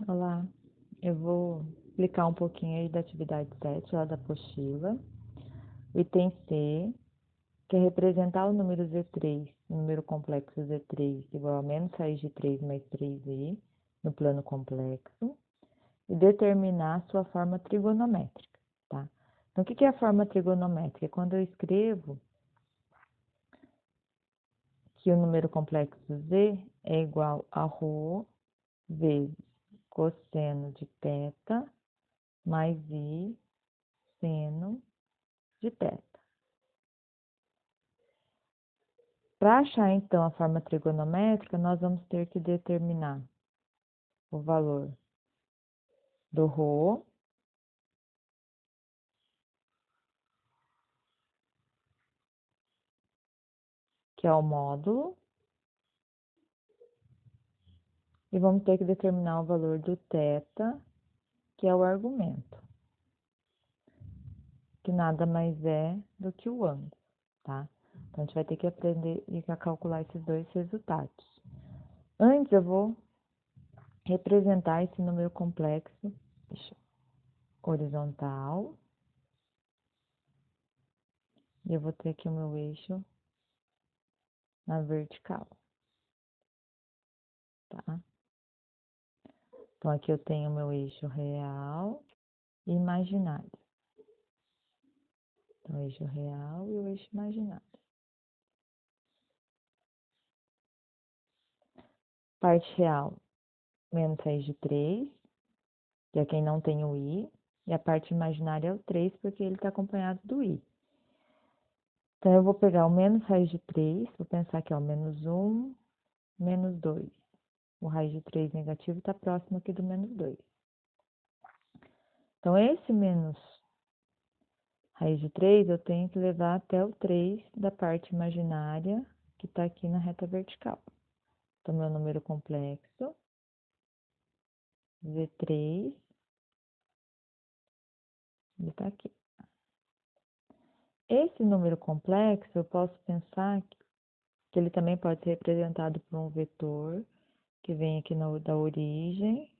Olá, eu vou explicar um pouquinho aí da atividade 7 lá da apostila. O item C, que é representar o número Z3, o número complexo Z3 igual a menos raiz de 3 mais 3i no plano complexo, e determinar sua forma trigonométrica, tá? Então, o que é a forma trigonométrica? É quando eu escrevo que o número complexo Z é igual a ρ vezes cosseno de θ mais i seno de θ. Para achar, então, a forma trigonométrica, nós vamos ter que determinar o valor do ρ, que é o módulo, e vamos ter que determinar o valor do θ, que é o argumento, que nada mais é do que o ângulo, tá? Então, a gente vai ter que aprender a calcular esses dois resultados. Antes, eu vou representar esse número complexo horizontal, e eu vou ter aqui o meu eixo na vertical, tá? Então, aqui eu tenho o meu eixo real e imaginário. Então, o eixo real e o eixo imaginário. Parte real, menos raiz de 3, que é quem não tem o i. E a parte imaginária é o 3, porque ele está acompanhado do i. Então, eu vou pegar o menos raiz de 3, vou pensar que é o menos 1, menos 2. O raiz de 3 negativo está próximo aqui do menos 2. Então, esse menos raiz de 3, eu tenho que levar até o 3 da parte imaginária, que está aqui na reta vertical. Então, meu número complexo, Z3, ele está aqui. Esse número complexo, eu posso pensar que ele também pode ser representado por um vetor, que vem aqui da origem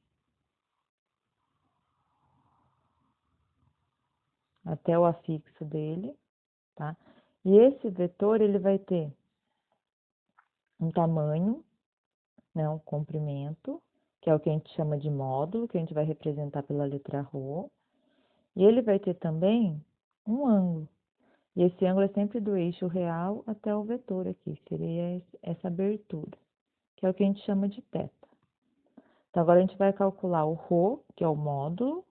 até o afixo dele, tá? E esse vetor, ele vai ter um tamanho, né, um comprimento, que é o que a gente chama de módulo, que a gente vai representar pela letra ρ, e ele vai ter também um ângulo. E esse ângulo é sempre do eixo real até o vetor aqui, seria essa abertura, que é o que a gente chama de θ. Então, agora a gente vai calcular o ρ, que é o módulo,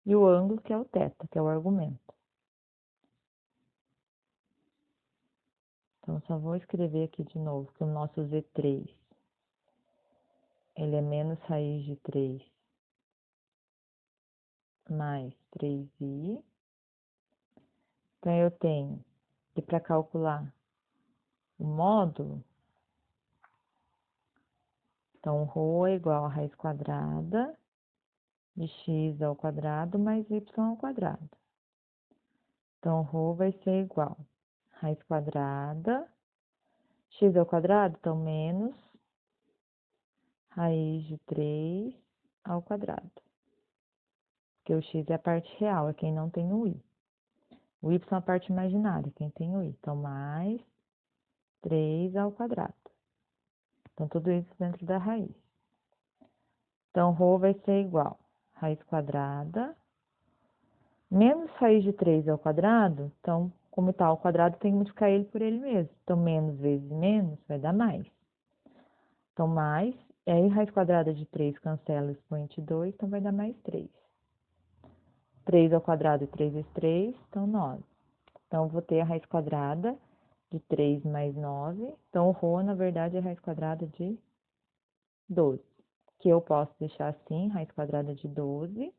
e o ângulo, que é o θ, que é o argumento. Então, só vou escrever aqui de novo que o nosso Z3, ele é menos raiz de 3 mais 3i. Então, eu tenho que, para calcular o módulo, então, ρ é igual a raiz quadrada de x ao quadrado mais y ao quadrado. Então, ρ vai ser igual a raiz quadrada, x ao quadrado, então, menos raiz de 3 ao quadrado. Porque o x é a parte real, é quem não tem o i. O y é a parte imaginária, quem tem o i. Então, mais 3 ao quadrado. Então, tudo isso dentro da raiz. Então, ρ vai ser igual a raiz quadrada menos raiz de 3 ao quadrado. Então, como está ao quadrado, tem que multiplicar ele por ele mesmo. Então, menos vezes menos vai dar mais. Então, mais, e aí raiz quadrada de 3 cancela o expoente 2, então vai dar mais 3. 3 ao quadrado e 3 vezes 3, então 9. Então, vou ter a raiz quadrada de 3 mais 9. Então, o ρ, na verdade, é a raiz quadrada de 12. Que eu posso deixar assim, raiz quadrada de 12.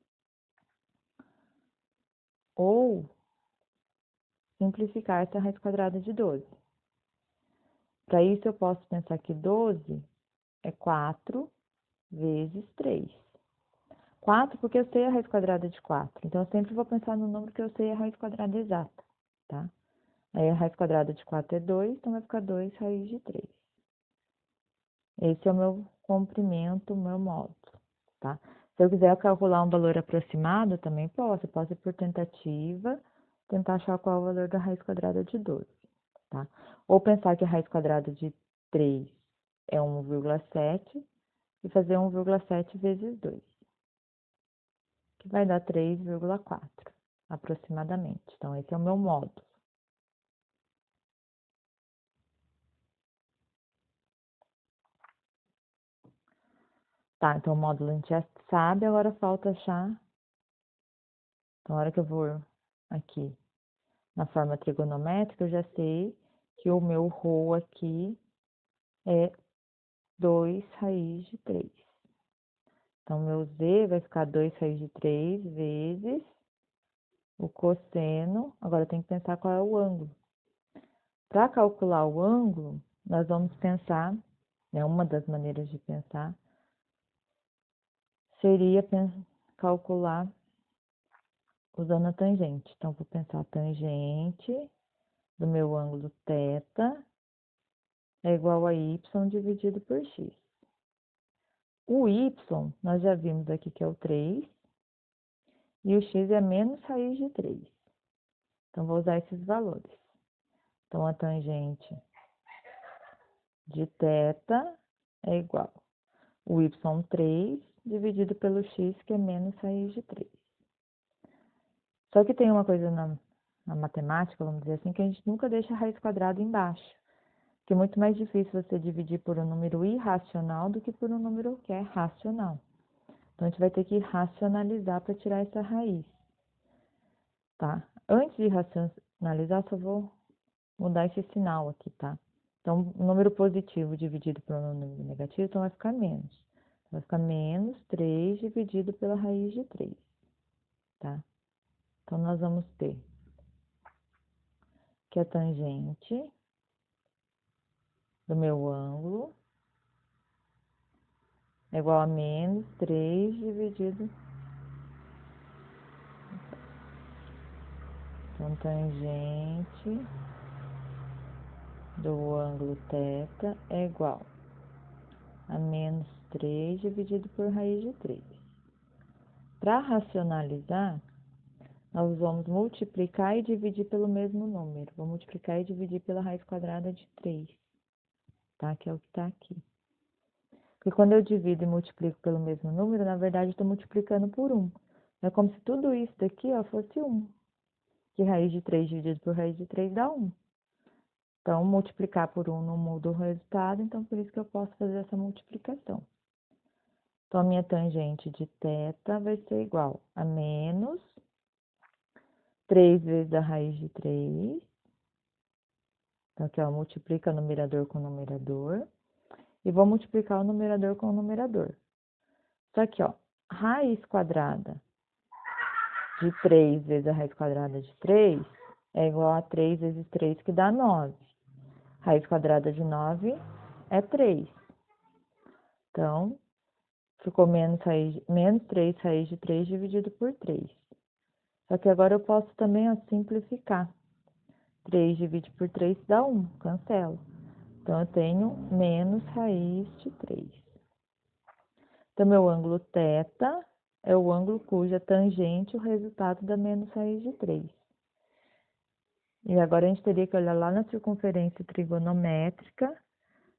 Ou simplificar essa raiz quadrada de 12. Para isso, eu posso pensar que 12 é 4 vezes 3. 4 porque eu sei a raiz quadrada de 4. Então, eu sempre vou pensar no número que eu sei a raiz quadrada exata, tá? Aí, a raiz quadrada de 4 é 2, então vai ficar 2 raiz de 3. Esse é o meu comprimento, o meu módulo, tá? Se eu quiser calcular um valor aproximado, também posso. Eu posso ir por tentativa, tentar achar qual é o valor da raiz quadrada de 12, tá? Ou pensar que a raiz quadrada de 3 é 1,7 e fazer 1,7 vezes 2, que vai dar 3,4, aproximadamente. Então, esse é o meu módulo. Tá, então o módulo a gente já sabe, agora falta achar. Então, a hora que eu vou aqui na forma trigonométrica, eu já sei que o meu ρ aqui é 2 raiz de 3. Então, meu z vai ficar 2 raiz de 3 vezes o cosseno. Agora, eu tenho que pensar qual é o ângulo. Para calcular o ângulo, nós vamos pensar, né, uma das maneiras de pensar, seria calcular usando a tangente. Então, vou pensar a tangente do meu ângulo θ é igual a y dividido por x. O y, nós já vimos aqui que é o 3, e o x é menos raiz de 3. Então, vou usar esses valores. Então, a tangente de θ é igual o y3 dividido pelo x, que é menos raiz de 3. Só que tem uma coisa na matemática, vamos dizer assim, que a gente nunca deixa a raiz quadrada embaixo. Que é muito mais difícil você dividir por um número irracional do que por um número que é racional. Então, a gente vai ter que racionalizar para tirar essa raiz, tá? Antes de racionalizar, só vou mudar esse sinal aqui, tá? Então, um número positivo dividido por um número negativo, então vai ficar menos. Vai ficar menos 3 dividido pela raiz de 3, tá? Então, nós vamos ter que a tangente do meu ângulo é igual a menos 3 dividido. Então, tangente do ângulo θ é igual a menos 3 dividido por raiz de 3. Para racionalizar, nós vamos multiplicar e dividir pelo mesmo número. Vou multiplicar e dividir pela raiz quadrada de 3, tá? Que é o que está aqui. Porque quando eu divido e multiplico pelo mesmo número, na verdade, eu estou multiplicando por 1. É como se tudo isso daqui, ó, fosse 1. Que raiz de 3 dividido por raiz de 3 dá 1. Então, multiplicar por 1 não muda o resultado, então por isso que eu posso fazer essa multiplicação. Então, a minha tangente de θ vai ser igual a menos 3 vezes a raiz de 3. Então, aqui, ó, multiplica o numerador com o numerador. E vou multiplicar o numerador com o numerador. Só aqui, ó, raiz quadrada de 3 vezes a raiz quadrada de 3 é igual a 3 vezes 3, que dá 9. Raiz quadrada de 9 é 3. Então, ficou menos 3 raiz de 3 dividido por 3. Só que agora eu posso também, ó, simplificar. 3 dividido por 3 dá 1, cancela. Então, eu tenho menos raiz de 3. Então, meu ângulo θ é o ângulo cuja tangente é o resultado da menos raiz de 3. E agora a gente teria que olhar lá na circunferência trigonométrica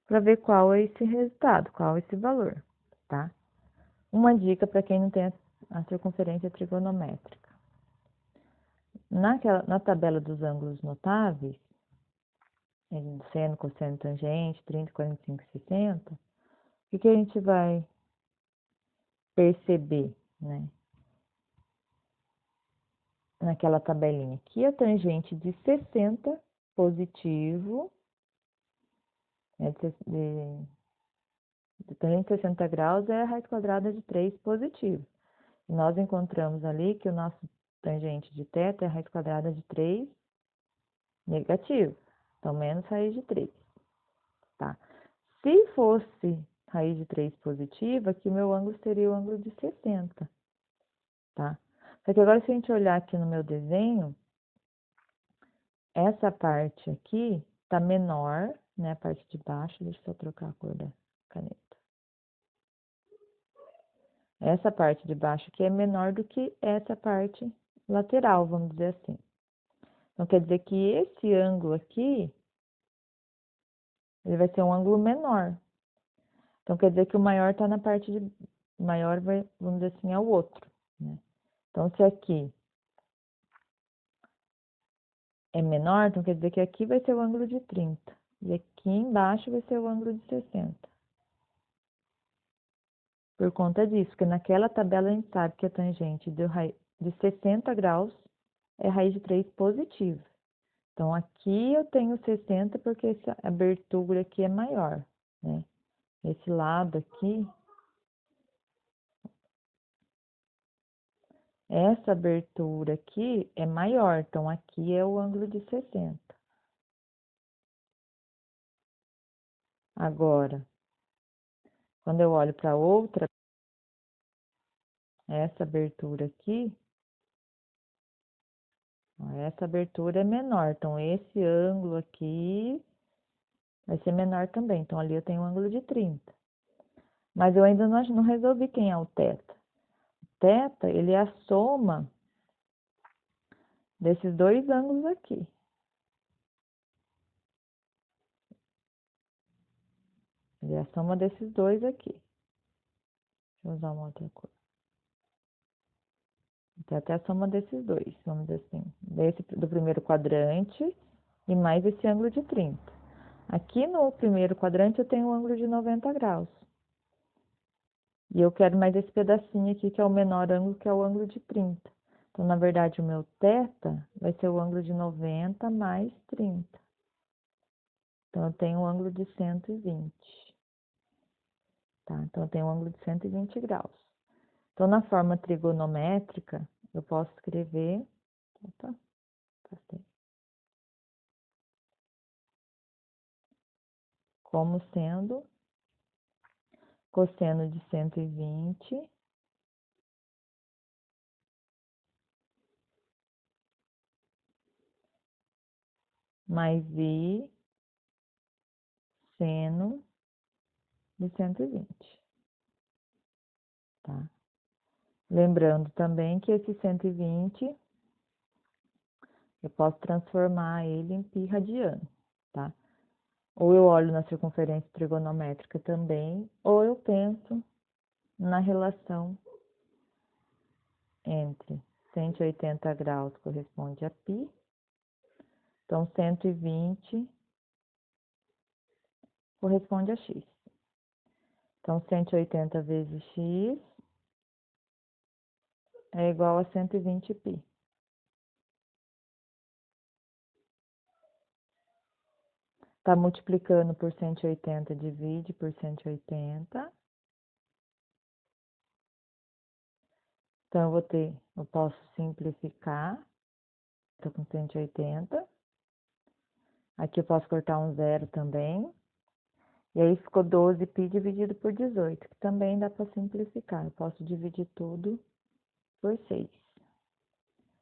para ver qual é esse resultado, qual é esse valor, tá? Uma dica para quem não tem a circunferência trigonométrica. Na tabela dos ângulos notáveis, seno, cosseno, tangente, 30, 45, 60, o que a gente vai perceber, né? Naquela tabelinha aqui, a tangente de 60 positivo, né, de tangente de 60 graus é a raiz quadrada de 3 positivo. E nós encontramos ali que o nosso tangente de θ é a raiz quadrada de 3 negativo. Então, menos raiz de 3, tá? Se fosse raiz de 3 positiva, aqui o meu ângulo seria o ângulo de 60, tá? Só que agora, se a gente olhar aqui no meu desenho, essa parte aqui tá menor, né? A parte de baixo, deixa eu só trocar a cor da caneta. Essa parte de baixo aqui é menor do que essa parte lateral, vamos dizer assim. Então, quer dizer que esse ângulo aqui, ele vai ser um ângulo menor. Então, quer dizer que o maior está na parte de... maior, vamos dizer assim, é o outro, né? Então, se aqui é menor, então quer dizer que aqui vai ser o ângulo de 30. E aqui embaixo vai ser o ângulo de 60. Por conta disso, porque naquela tabela a gente sabe que a tangente de 60 graus é raiz de 3 positiva. Então, aqui eu tenho 60 porque essa abertura aqui é maior, né? Esse lado aqui, essa abertura aqui é maior, então aqui é o ângulo de 60. Agora, quando eu olho para outra, essa abertura aqui, ó, essa abertura é menor, então esse ângulo aqui vai ser menor também. Então, ali eu tenho um ângulo de 30. Mas eu ainda não resolvi quem é o θ. Θ, ele é a soma desses dois ângulos aqui. Ele é a soma desses dois aqui. Deixa eu usar uma outra cor. Então, até a soma desses dois, vamos dizer assim. Do primeiro quadrante e mais esse ângulo de 30. Aqui no primeiro quadrante eu tenho um ângulo de 90 graus. E eu quero mais esse pedacinho aqui, que é o menor ângulo, que é o ângulo de 30. Então, na verdade, o meu θ vai ser o ângulo de 90 mais 30. Então, eu tenho um ângulo de 120. Tá? Então, eu tenho um ângulo de 120 graus. Então, na forma trigonométrica, eu posso escrever... Opa, passei. Como sendo cosseno de 120 mais I seno de 120, tá? Lembrando também que esse 120, eu posso transformar ele em π radiano, tá? Ou eu olho na circunferência trigonométrica também, ou eu penso na relação entre 180 graus corresponde a π, então 120 corresponde a x. Então, 180 vezes x é igual a 120 π. Tá multiplicando por 180, divide por 180. Então, eu posso simplificar. Tô com 180. Aqui eu posso cortar um zero também. E aí ficou 12π dividido por 18, que também dá para simplificar. Eu posso dividir tudo por 6.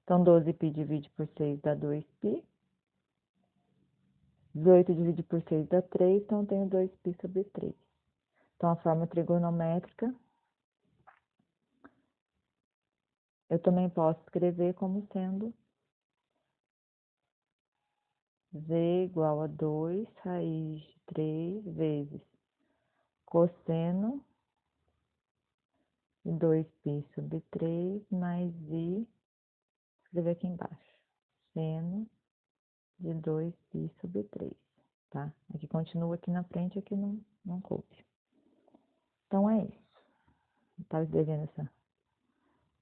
Então, 12π divide por 6 dá 2π. 18 divide por 6 dá 3, então eu tenho 2π sobre 3. Então, a forma trigonométrica, eu também posso escrever como sendo z igual a 2 raiz de 3 vezes cosseno de 2π sobre 3 mais i, vou escrever aqui embaixo, seno de 2π sobre 3, tá? Aqui continua aqui na frente, aqui não coube. Então, é isso. Tá escrevendo essa.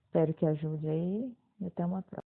Espero que ajude aí e até uma próxima.